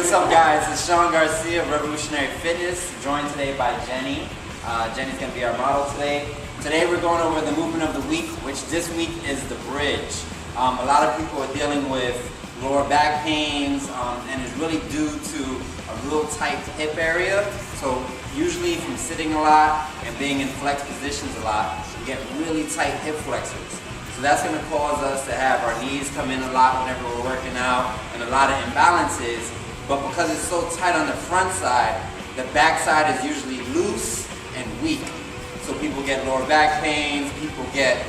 what's up guys? It's Sean Garcia of Revolutionary Fitness, joined today by Jenny. Jenny's going to be our model today. Today we're going over the movement of the week, which this week is the bridge. A lot of people are dealing with lower back pains, and it's really due to a real tight hip area. So usually from sitting a lot and being in flex positions a lot, you get really tight hip flexors. So that's going to cause us to have our knees come in a lot whenever we're working out and a lot of imbalances. But because it's so tight on the front side, the back side is usually loose and weak. So people get lower back pains, people get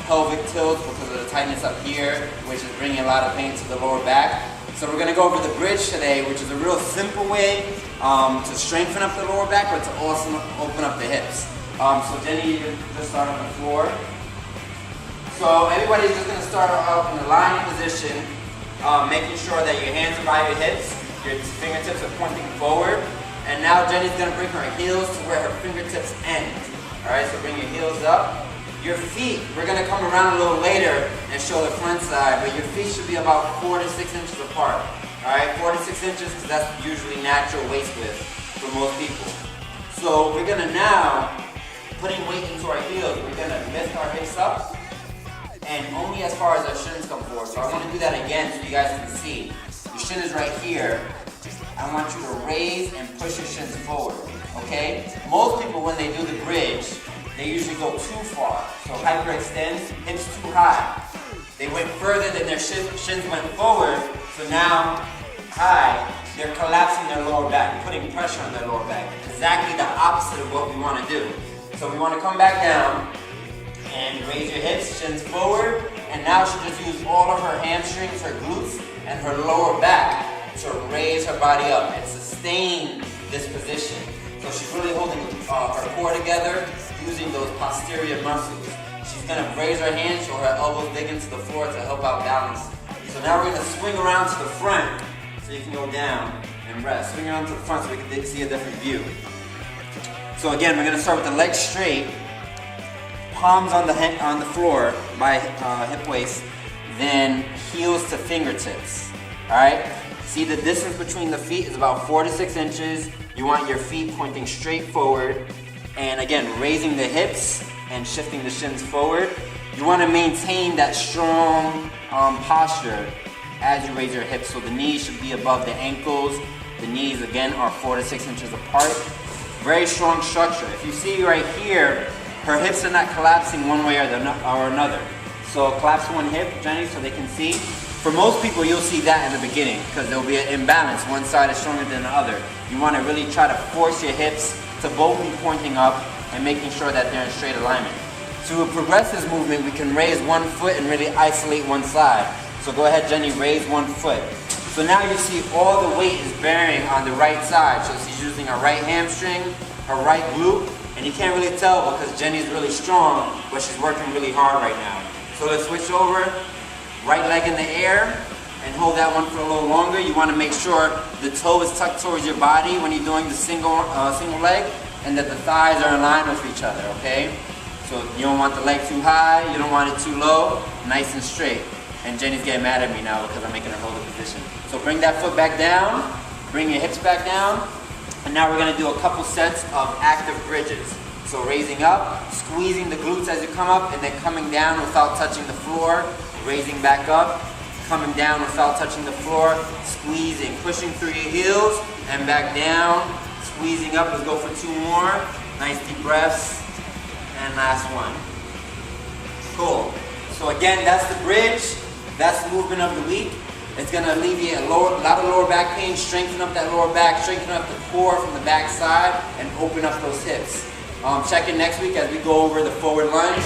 pelvic tilts because of the tightness up here, which is bringing a lot of pain to the lower back. So we're going to go over the bridge today, which is a real simple way to strengthen up the lower back, but to also open up the hips. So Jenny, you can just start on the floor. So everybody's just going to start out in a lying position, making sure that your hands are by your hips, your fingertips are pointing forward, and now Jenny's going to bring her heels to where her fingertips end. Alright, so bring your heels up. Your feet, we're going to come around a little later and show the front side, but your feet should be about 4 to 6 inches apart. Alright, 4 to 6 inches because that's usually natural waist width for most people. So we're going to now, putting weight into our heels, we're going to lift our hips up and only as far as our shins come forward. So I want to do that again so you guys can see. Your shin is right here. I want you to raise and push your shins forward, okay? Most people, when they do the bridge, they usually go too far. So hyperextend, hips too high. They went further than their shins went forward, so now high, they're collapsing their lower back, putting pressure on their lower back. Exactly the opposite of what we want to do. So we want to come back down and raise your hips, shins forward, and now she just used all of her hamstrings, her glutes, and her lower back to raise her body up and sustain this position. So she's really holding her core together using those posterior muscles. She's going to raise her hands so her elbows dig into the floor to help out balance. So now we're going to swing around to the front so you can go down and rest. Swing around to the front so we can see a different view. So again, we're going to start with the legs straight, palms on the floor by hip waist, then heels to fingertips. Alright? See, the distance between the feet is about 4 to 6 inches. You want your feet pointing straight forward. And again, raising the hips and shifting the shins forward. You want to maintain that strong posture as you raise your hips. So the knees should be above the ankles. The knees, again, are 4 to 6 inches apart. Very strong structure. If you see right here, her hips are not collapsing one way or another. So collapse one hip, Jenny, so they can see. For most people, you'll see that in the beginning because there'll be an imbalance. One side is stronger than the other. You want to really try to force your hips to both be pointing up and making sure that they're in straight alignment. To progress this movement, we can raise one foot and really isolate one side. So go ahead, Jenny, raise one foot. So now you see all the weight is bearing on the right side. So she's using her right hamstring, her right glute, and you can't really tell because Jenny's really strong, but she's working really hard right now. So let's switch over. Right leg in the air and hold that one for a little longer. You want to make sure the toe is tucked towards your body when you're doing the single leg and that the thighs are in line with each other, okay? So you don't want the leg too high, you don't want it too low, nice and straight. And Jenny's getting mad at me now because I'm making her hold the position. So bring that foot back down, bring your hips back down, and now we're going to do a couple sets of active bridges. So raising up, squeezing the glutes as you come up, and then coming down without touching the floor. Raising back up, coming down without touching the floor, squeezing, pushing through your heels, and back down, squeezing up. Let's go for 2 more. Nice deep breaths. And last one. Cool. So again, that's the bridge. That's the movement of the week. It's going to alleviate a lot of lower back pain, strengthen up that lower back, strengthen up the core from the back side, and open up those hips. Check in next week as we go over the forward lunge.